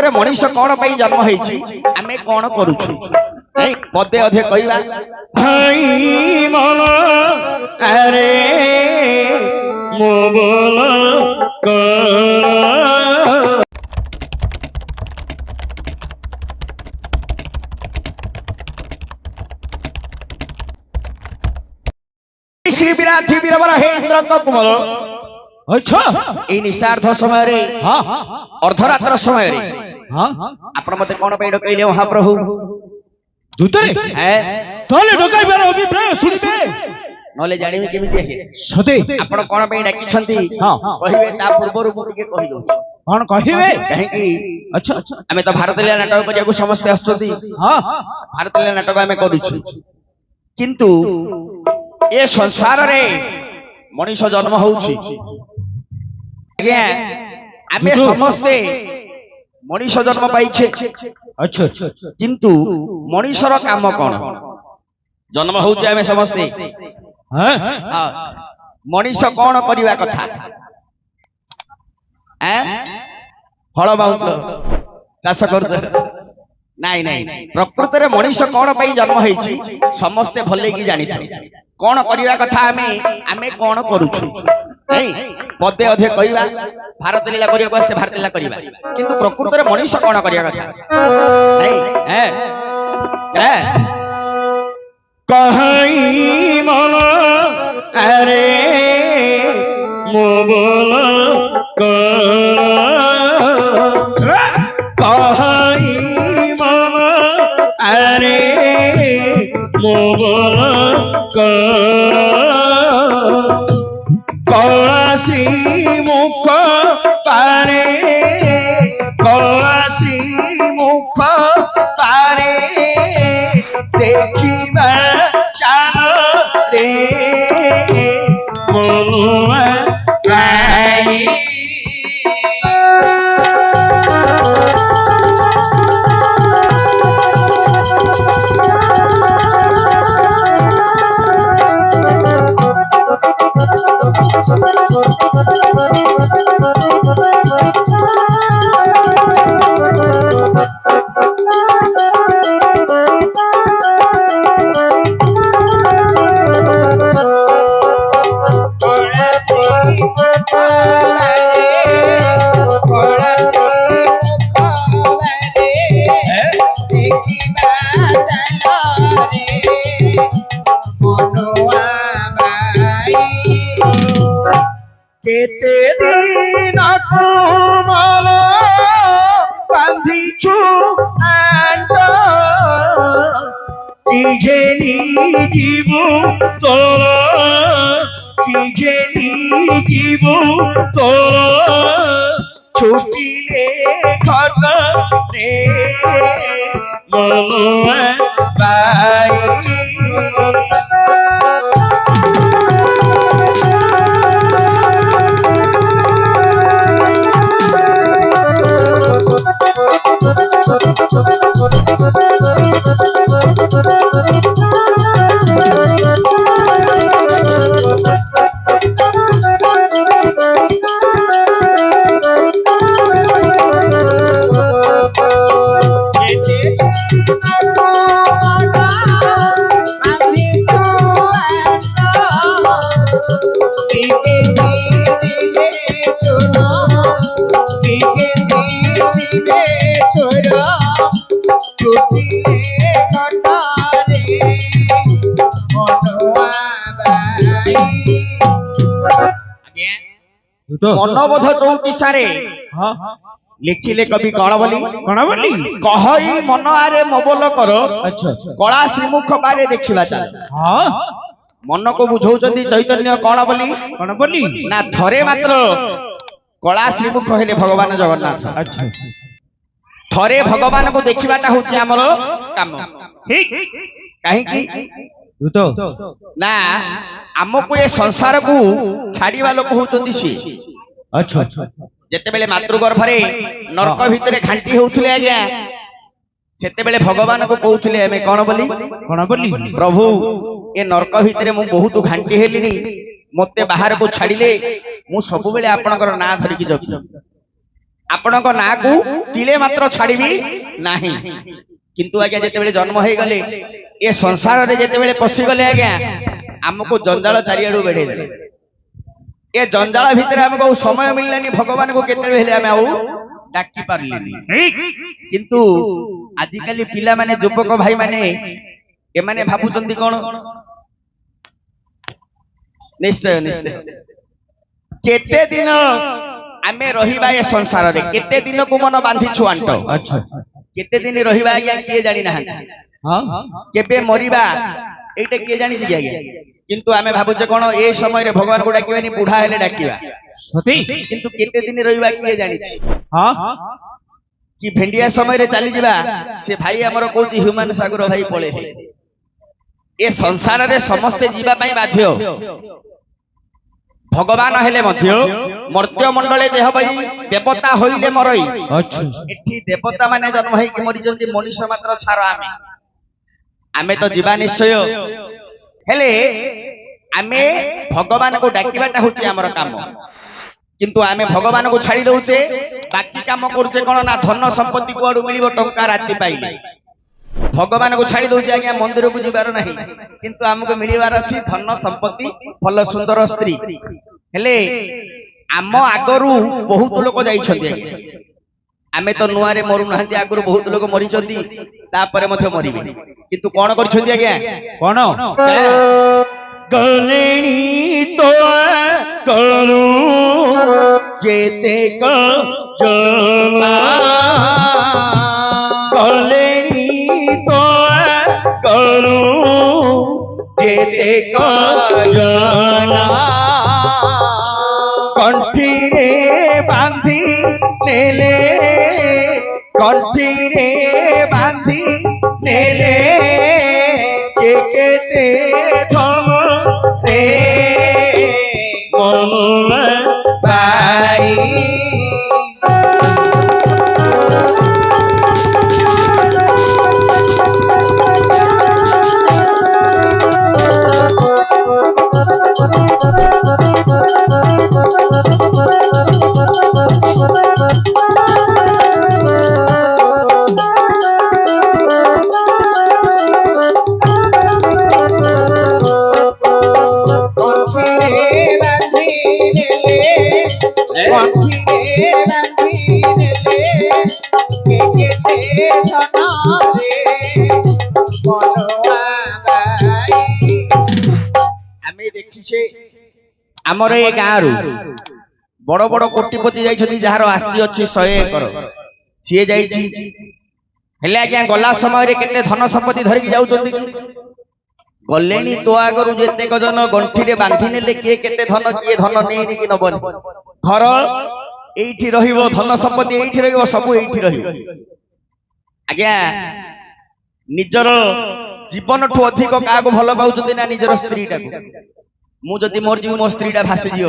ପ୍ରକୃତରେ ମଣିଷ କଣ ପାଇଁ ଜନ୍ମ ହେଇଛି ଆମେ କଣ କରୁଛୁ ପଦେ ଅଧେ କହିବା। ଭାଇ ମନ ଆରେ ମୋ ବୋଲ श्री विराधी वीरवर हे इंद्र कुमार अच्छा এই নিশার্ধ সময়ে हाँ অর্ধরাত্র সময়ে हाँ ଆପଣ ମତେ କଣ ପାଇଁ ଡକେଇଲେ ମହାପ୍ରଭୁ? दूतरे ताले डकाइबार अभिप्राय सुनिबे ନହେଲେ ଜାଣିବି କେମିତି सते ଆପଣ କଣ ପାଇଁ ଡାକିଛନ୍ତି हाँ କହିବେ ତା ପୂର୍ବରୁ ମୁଁ ଟିକେ କହି ଦଉଛି कौन कहिबे କାହିଁକି अच्छा अच्छा ଆମେ ତ ଭାରତୀୟ ନାଟକ କରିବାକୁ ସମସ୍ତେ ଆସୁଛନ୍ତି हाँ ଭାରତୀୟ ନାଟକ ଆମେ କରୁଛୁ କିନ୍ତୁ ଏ ସଂସାରରେ ମଣିଷ ଜନ୍ମ ହଉଛି ଆଜ୍ଞା ଆମେ ସମସ୍ତେ ମଣିଷ ଜନ୍ମ ପାଇଛେ अच्छा अच्छा କିନ୍ତୁ ମଣିଷର କାମ କଣ? ଜନ୍ମ ହଉଛି ଆମେ ସମସ୍ତେ हाँ ମଣିଷ କଣ କରିବା କଥା? ହଳ ବାହୁଛ ଚାଷ କରୁଛ ନାଇଁ ନାଇଁ ପ୍ରକୃତରେ ମଣିଷ କଣ ପାଇଁ ଜନ୍ମ ହେଇଛି ସମସ୍ତେ ଭଲେଇକି ଜାଣିଥାନ୍ତି କଣ କରିବା କଥା ଆମେ ଆମେ କଣ କରୁଛୁ ପଦେ ଅଧେ କହିବା ଭାରତ ଲୀଳା କରିବାକୁ ଆସିছে ଭାରତ ଲୀଳା କରିବା କିନ୍ତୁ ପ୍ରକୃତରେ ମଣିଷ କଣ କରିବା କଥା कहाई मन अरे मो बोल कहाई मन अरे मो बोल कला श्री मुख पारे कला श्री मुख पारे देखिबा चाल रे मनुआ गाई केते दिन कुमल बांधिछु आंट कि घेनी जीवु तोर कि घेनी जीवु तोर छुटिले घर रे मनुआ बाई मनोबोध चौतीसारे लिखिले कवि कौन बोली कहई मन आरे मोबोल कर कला श्रीमुख बारे देखिबा चाल मन को बुझौचंदी चैतन्य कौन बोली ना थरे मात्र कला श्रीमुख हेले भगवान जगन्नाथ थरे भगवान को देखिबाटा होची हमर काम काहे ना आमको ये संसार को छाड़ीवा लोक होचंदी सी अच्छा जेते बेले मातृगर्भ रे नरक भितरे घांटी होउथले आज्ञा सेते बेले भगवान को कहउथले हमें कोन बोली प्रभु ए नरक भितरे मु बहुत घांटी हेलिनी मते बाहर को छाड़ीले मु सब बेले आपनकर ना धरि की जपि ଆପଣଙ୍କ ନାଁକୁ ତିଳେ ମାତ୍ର ଛାଡ଼ିବି ନାହିଁ। କିନ୍ତୁ ଆଜ୍ଞା ଯେତେବେଳେ ଜନ୍ମ ହେଇଗଲେ ଏ ସଂସାରରେ ଯେତେବେଳେ ପଶିଗଲେ ଆଜ୍ଞା ଆମକୁ ଜଞ୍ଜାଳ ଚାରିଆଡୁ ବେଢେଇ ଦେଲେ। ଏ ଜଞ୍ଜାଳ ଭିତରେ ଆମକୁ ଆଉ ସମୟ ମିଳିଲାନି ଭଗବାନଙ୍କୁ କେତେବେଳେ ହେଲେ ଆମେ ଆଉ ଡାକି ପାରିଲେନି। କିନ୍ତୁ ଆଜିକାଲି ପିଲାମାନେ ଯୁବକ ଭାଇମାନେ ଏମାନେ ଭାବୁଛନ୍ତି କଣ? ନିଶ୍ଚୟ ନିଶ୍ଚୟ କେତେ ଦିନ ଆମେ ରହିବା ଏ ସଂସାରରେ, କେତେ ଦିନକୁ ମନ ବାନ୍ଧିଛୁ ଆଣ୍ଟ, କେତେ ଦିନ ରହିବା ଆଜ୍ଞା କିଏ ଜାଣି ନାହାନ୍ତି। କେବେ ମରିବା ଏଇଟା କିଏ ଜାଣିଛି କି ଆଜ୍ଞା? କିନ୍ତୁ ଆମେ ଭାବୁଛେ କଣ ଏ ସମୟରେ ଭଗବାନଙ୍କୁ ଡାକିବାନି, ବୁଢା ହେଲେ ଡାକିବା। କିନ୍ତୁ କେତେ ଦିନ ରହିବା କିଏ ଜାଣିଛି? କି ଭେଣ୍ଡିଆ ସମୟରେ ଚାଲିଯିବା, ସେ ଭାଇ ଆମର କହୁଛି ହ୍ୟୁମାନ ସାଗର ଭାଇ ପଳେଇ। ଏ ସଂସାରରେ ସମସ୍ତେ ଯିବା ପାଇଁ ବାଧ୍ୟ। ଭଗବାନ ହେଲେ ମଧ୍ୟ ମର୍ତ୍ତ୍ୟ ମଣ୍ଡଳେ ଦେହ ବହି ଦେବତା ହୋଇଲେ ମରଇ। ଏଠି ଦେବତା ମାନେ ଜନ୍ମ ହେଇକି ମରିଛନ୍ତି, ମଣିଷ ମାତ୍ର ଛାର ଆମେ ତ ଯିବା ନିଶ୍ଚୟ। ହେଲେ ଆମେ ଭଗବାନଙ୍କୁ ଡାକିବାଟା ହଉଛି ଆମର କାମ। କିନ୍ତୁ ଆମେ ଭଗବାନଙ୍କୁ ଛାଡି ଦଉଛେ, ବାକି କାମ କରୁଛେ କଣ ନା ଧନ ସମ୍ପତ୍ତି କୁଆଡୁ ମିଳିବ ଟଙ୍କା ରାତି ପାଇଲେ। ଭଗବାନଙ୍କୁ ଛାଡି ଦଉଛେ ଆଜ୍ଞା ମନ୍ଦିରକୁ ଯିବାର ନାହିଁ, କିନ୍ତୁ ଆମକୁ ମିଳିବାର ଅଛି ଧନ ସମ୍ପତ୍ତି, ଭଲ ସୁନ୍ଦର ସ୍ତ୍ରୀ। ହେଲେ ଆମ ଆଗରୁ ବହୁତ ଲୋକ ଯାଇଛନ୍ତି ଆଜ୍ଞା, ଆମେ ତ ନୂଆରେ ମରୁନାହାନ୍ତି, ଆଗରୁ ବହୁତ ଲୋକ ମରିଛନ୍ତି, ତାପରେ ମଧ୍ୟ ମରିବେ। କିନ୍ତୁ କଣ କରିଛନ୍ତି ଆଜ୍ଞା? କଣ ଗଲେଣି ତ କରୁ ଯେତେ ଗଲେଣି ତ କରୁ ଯେତେ କଣ୍ଠିରେ ବାନ୍ଧି ନେଲେ, କଣ୍ଠିରେ ବାନ୍ଧି ନେଲେ କେତେ ଧମରେ ଭାଇ। ଆମେ ଦେଖିଛେ ଆମର ଏ ଗାଁରୁ ବଡ ବଡ କୋଟିପତି ଯାଇଛନ୍ତି, ଯାହାର ଆସ୍ତି ଅଛି 100 ଏକର, ସିଏ ଯାଇଛି। ହେଲେ ଆଜ୍ଞା ଗଲା ସମୟରେ କେତେ ଧନ ସମ୍ପତ୍ତି ଧରିକି ଯାଉଛନ୍ତି? ଗଲେଣି ତୋ ଆଗରୁ ଯେତେକ ଜନ ଗଣ୍ଠିରେ ବାନ୍ଧି ନେଲେ କିଏ କେତେ ଧନ, କିଏ ଧନ ନେଇନି କି ନବନି। ଘର ଏଇଠି ରହିବ, ଧନ ସମ୍ପତ୍ତି ଏଇଠି ରହିବ, ସବୁ ଏଇଠି ରହିବ। ଆଜ୍ଞା ନିଜର ଜୀବନଠୁ ଅଧିକ କାହାକୁ ଭଲ ପାଉଛନ୍ତି ନା ନିଜର ସ୍ତ୍ରୀଟାକୁ? ମୁଁ ଯଦି ମରିଯିବି ମୋ ସ୍ତ୍ରୀଟା ଭାସିଯିବ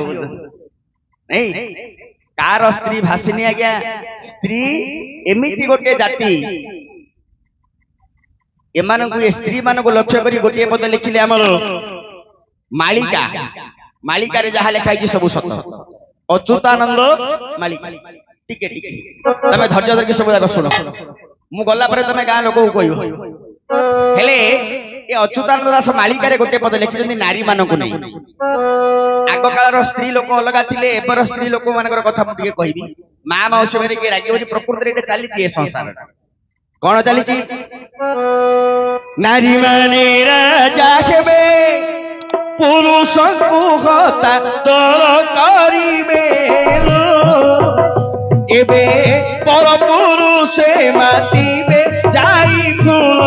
ନାଇଁ, କାର ସ୍ତ୍ରୀ ଭାସିନି ଆଜ୍ଞା। ସ୍ତ୍ରୀ ଏମିତି ଗୋଟେ ଜାତି, ଏମାନଙ୍କୁ ଏ ସ୍ତ୍ରୀ ମାନଙ୍କୁ ଲକ୍ଷ୍ୟ କରି ଗୋଟିଏ ପଦ ଲେଖିଲେ ଆମର ମାଳିକା। ମାଳିକାରେ ଯାହା ଲେଖା ହେଇଛି ସବୁ ସତ। ଅଚ୍ୟୁତାନନ୍ଦ ମାଳିକା। ଟିକେ ଟିକେ ତମେ ଧୈର୍ଯ୍ୟ ଧରିକି ସବୁ ଯାକ ଶୁଣ, ମୁଁ ଗଲା ପରେ ତମେ ଗାଁ ଲୋକଙ୍କୁ କହିବ। ହେଲେ ଏ ଅଚ୍ୟୁତାନନ୍ଦ ଦାସ ମାଳିକାରେ ଗୋଟେ ପଦ ଲେଖିଛନ୍ତି ନାରୀ ମାନଙ୍କୁ ନେଇ। ଆଗ କାଳର ସ୍ତ୍ରୀ ଲୋକ ଅଲଗା ଥିଲେ, ଏବେର ସ୍ତ୍ରୀ ଲୋକ ମାନଙ୍କର କଥା ମୁଁ ଟିକେ କହିବି। ମା ମାଉସୀ ମାନେ କିଏ ରାଗିବନି, ପ୍ରକୃତରେ ଏଇଟା ଚାଲିଛି ଏ ସଂସାର। କଣ ଚାଲିଛି? ନାରୀ ମାନେ ରାଜା ହେବେ, ପୁରୁଷଙ୍କୁ ହତା ଦର କରିବେ, ଏବେ ପର ପୁରୁଷେ ମାତିବେ ଯାଇ ଫୁଲ।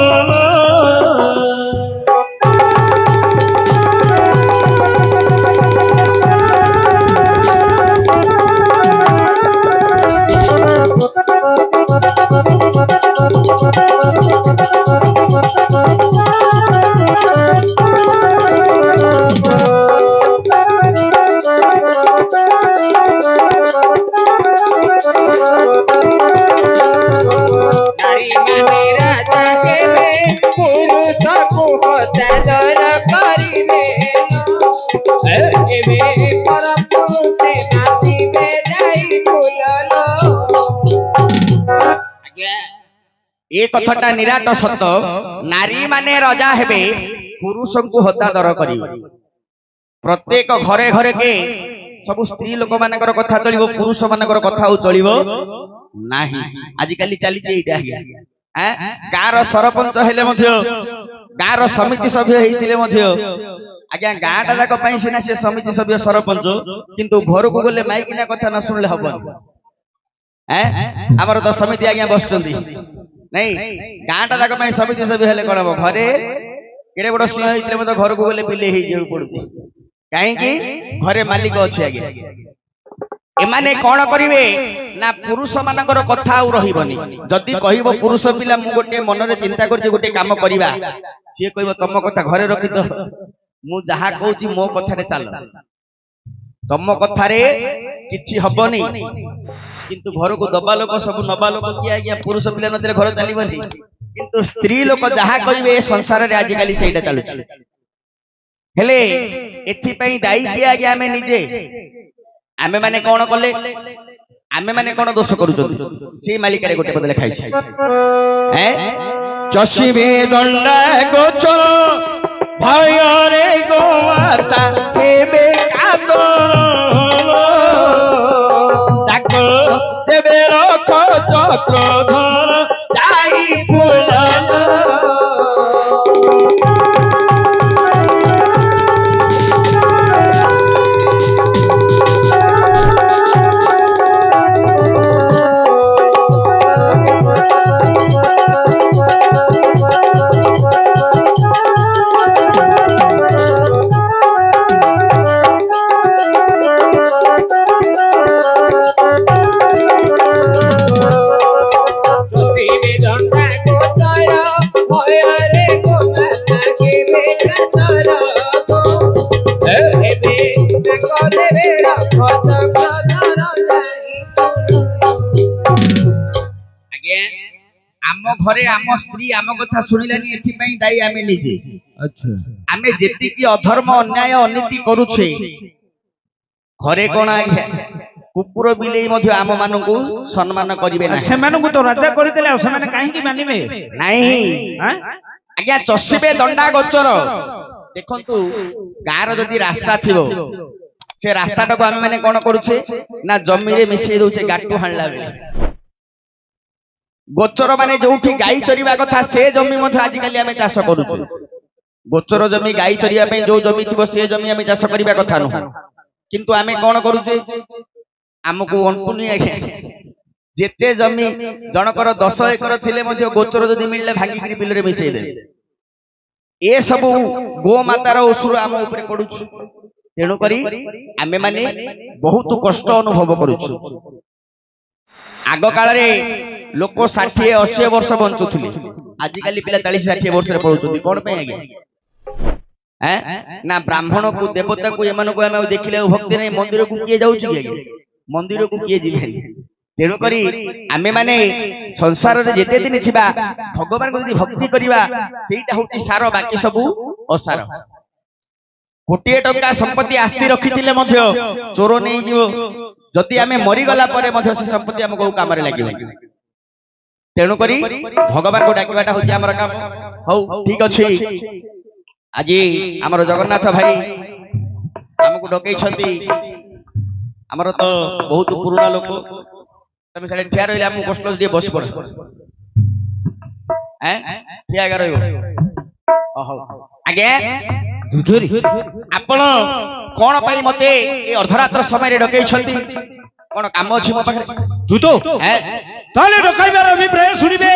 ଏ କଥାଟା ନିରାଟ ସତ। ନାରୀ ମାନେ ରଜା ହେବେ, ପୁରୁଷଙ୍କୁ ହତାଦର କରିବେ। ପ୍ରତ୍ୟେକ ଘରେ ଘରେ କେ ସବୁ ସ୍ତ୍ରୀ ଲୋକମାନଙ୍କର କଥା ଚଳିବ, ପୁରୁଷ ମାନଙ୍କର କଥା ଆଉ ଚଳିବ ନାହିଁ। ଆଜିକାଲି ଚାଲିଛି ଏଇଟା ଆଜ୍ଞା। ଗାଁର ସରପଞ୍ଚ ହେଲେ ମଧ୍ୟ, ଗାଁର ସମିତି ସଭ୍ୟ ହେଇଥିଲେ ମଧ୍ୟ, ଆଜ୍ଞା ଗାଁଟା ଯାକ ପାଇଁ ସିନା ସେ ସମିତି ସଭ୍ୟ ସରପଞ୍ଚ, କିନ୍ତୁ ଘରକୁ ଗଲେ ମାଇକିନା କଥା ନ ଶୁଣିଲେ ହବନି। ଆମର ତ ସମିତି ଆଜ୍ଞା ବସୁଛନ୍ତି ନାଇଁ, ଗାଁଟା ଯାକ ପାଇଁ ସମିତି ସଭ୍ୟ ହେଲେ କଣ ହବ? ଘରେ କେଡେ ବଡ ସିଂହ ହେଇଥିଲେ ମଧ୍ୟ ଘରକୁ ଗଲେ ବିଲେଇ ହେଇଯିବାକୁ ପଡୁଛି। କାହିଁକି? ଘରେ ମାଲିକ ଅଛି ଆଜ୍ଞା। ଏମାନେ କଣ କରିବେ ନା ପୁରୁଷ ମାନଙ୍କର କଥା ଆଉ ରହିବନି। ଯଦି କହିବ ପୁରୁଷ ପିଲା ମୁଁ ଗୋଟେ ମନରେ ଚିନ୍ତା କରୁଛି ଗୋଟେ କାମ କରିବା, ସିଏ କହିବ ତମ କଥା ଘରେ ରଖିତ, ମୁଁ ଯାହା କହୁଛି ମୋ କଥାରେ ଚାଲ, ତମ କଥାରେ କିଛି ହବନି। କିନ୍ତୁ ଘରକୁ ଦବା ଲୋକ ସବୁ ନବା ଲୋକ କିଏ ଆଜ୍ଞା? ପୁରୁଷ ପିଲା ନଥିଲେ ଘର ଚାଲିବନି। କିନ୍ତୁ ସ୍ତ୍ରୀ ଲୋକ ଯାହା କହିବେ ଏ ସଂସାରରେ ଆଜିକାଲି ସେଇଟା ଚାଲୁଛି। ହେଲେ ଏଥିପାଇଁ ଦାୟୀ କିଏ ଆଜ୍ଞା? ଆମେ ନିଜେ। ଆମେ ମାନେ କଣ କଲେ? ଆମେ ମାନେ କଣ ଦୋଷ କରୁଛନ୍ତି? ସେଇ ମାଳିକାରେ ଗୋଟେ ପଦ ଲେଖା ହେଇଛି, ଚଷିବେ ଦଣ୍ଡା ଗୋଚର ଭୟରେ ଗୋମାତା ହେବେ କାଦର, ତାକ ଦେବେ ରଥ ଚକ୍ରଧର ଯାଇ ଫୁଲ। ଆମ ଘରେ ଆମ ସ୍ତ୍ରୀ ଆମ କଥା ଶୁଣିଲାନି, ଏଥିପାଇଁ ଦାୟୀ ଆମେ ନିଜେ। ଆମେ ଯେତିକି ଅଧର୍ମ ଅନ୍ୟାୟ ଅନୀତି କରୁଛେ, ଘରେ କଣ ଆଜ୍ଞା କୁକୁର ବିଲେଇ ମଧ୍ୟ ଆମ ମାନଙ୍କୁ ସମ୍ମାନ କରିବେ ନାହିଁ। ସେମାନଙ୍କୁ ତ ରାଜା କରିଦେଲେ, ଆଉ ସେମାନେ କାହିଁକି ମାନିବେ? ନାହିଁ ଆଜ୍ଞା। ଚଷିବେ ଦଣ୍ଡା ଗୋଚର। ଦେଖନ୍ତୁ ଗାଁର ଯଦି ରାସ୍ତା ଥିବ, ସେ ରାସ୍ତାଟାକୁ ଆମେ ମାନେ କଣ କରୁଛେ ନା ଜମିରେ ମିଶେଇ ଦଉଛେ ଗାଟୁ ହାଣିଲା ବେଳେ। ଗୋଚର ମାନେ ଯୋଉଠି ଗାଈ ଚରିବା କଥା ସେ ଜମି ମଧ୍ୟ ଆଜିକାଲି ଆମେ ଚାଷ କରୁଛୁ। ଗୋଚର ଜମି ଗାଈ ଚରିବା ପାଇଁ ଯୋଉ ଜମି ଥିବ ସେ ଜମି ଆମେ ଚାଷ କରିବା କଥା ନୁହଁ। କିନ୍ତୁ ଆମେ କଣ କରୁଛେ? ଆମକୁ ଅଣ୍ଟୁନି ଆଜ୍ଞା। ଯେତେ ଜମି ଜଣକର 10 ଏକର ଥିଲେ ମଧ୍ୟ ଗୋଚର ଯଦି ମିଳିଲେ ଭାଙ୍ଗିକି ବିଲରେ ମିଶେଇ ଦେବେ। ଏ ସବୁ ଗୋମାତାର ଅସୁର ଆମ ଉପରେ ପଡୁଛି। ତେଣୁକରି ଆମେ ମାନେ ବହୁତ କଷ୍ଟ ଅନୁଭବ କରୁଛୁ। ଆଗ କାଳରେ ଲୋକ 60-80 ବର୍ଷ ବଞ୍ଚୁଥିଲେ, ଆଜିକାଲି ପିଲା 40-60 ବର୍ଷରେ ପଳଉଛନ୍ତି। କଣ ପାଇଁ ଆଜ୍ଞା? ନା ବ୍ରାହ୍ମଣକୁ ଦେବତାକୁ ଏମାନଙ୍କୁ ଆମେ ଦେଖିଲେ ଆଉ ଭକ୍ତି ନାହିଁ। ମନ୍ଦିରକୁ କିଏ ଯାଉଛି କି ଆଜ୍ଞା? ମନ୍ଦିରକୁ କିଏ ଯିବେ? ତେଣୁକରି ଆମେ ମାନେ ସଂସାରରେ ଯେତେ ଦିନ ଥିବା ଭଗବାନଙ୍କୁ ଯଦି ଭକ୍ତି କରିବା, ସେଇଟା ହଉଛି ସାର, ବାକି ସବୁ ଅସାର। କୋଟିଏ ଟଙ୍କା ସମ୍ପତ୍ତି ଆସ୍ତି ରଖିଥିଲେ ମଧ୍ୟ ଚୋର ନେଇଯିବ। ଯଦି ଆମେ ମରିଗଲା ପରେ ମଧ୍ୟ ସେ ସମ୍ପତ୍ତି ଆମକୁ କାମରେ ଲାଗିବ। ତେଣୁକରି ଭଗବାନଙ୍କୁ ଡାକିବାଟା ହଉଛି ଆମର କାମ। ହଉ ଠିକ ଅଛି, ଆଜି ଆମର ଜଗନ୍ନାଥ ଭାଇ ଆମକୁ ଡକେଇଛନ୍ତି। ଆମର ତ ବହୁତ ପୁରୁଣା ଲୋକ, ତମେ ସାଡେ ଠିଆ ରହିଲେ ଆମକୁ କଷ୍ଟ ଟିକେ ବସି ପଡ। ଠିଆ ଏକା ରହିବ। ଆଜ୍ଞା ଆପଣ କଣ ପାଇଁ ମତେ ଏ ଅର୍ଦ୍ଧରାତ୍ର ସମୟରେ ଡକେଇଛନ୍ତି? କଣ କାମ ଅଛି ମୋ ପାଖରେ? ତୁ ତ ତାହେଲେ ଡକାଇବାର ଅଭିପ୍ରାୟ ଶୁଣିବେ।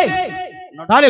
ତାହେଲେ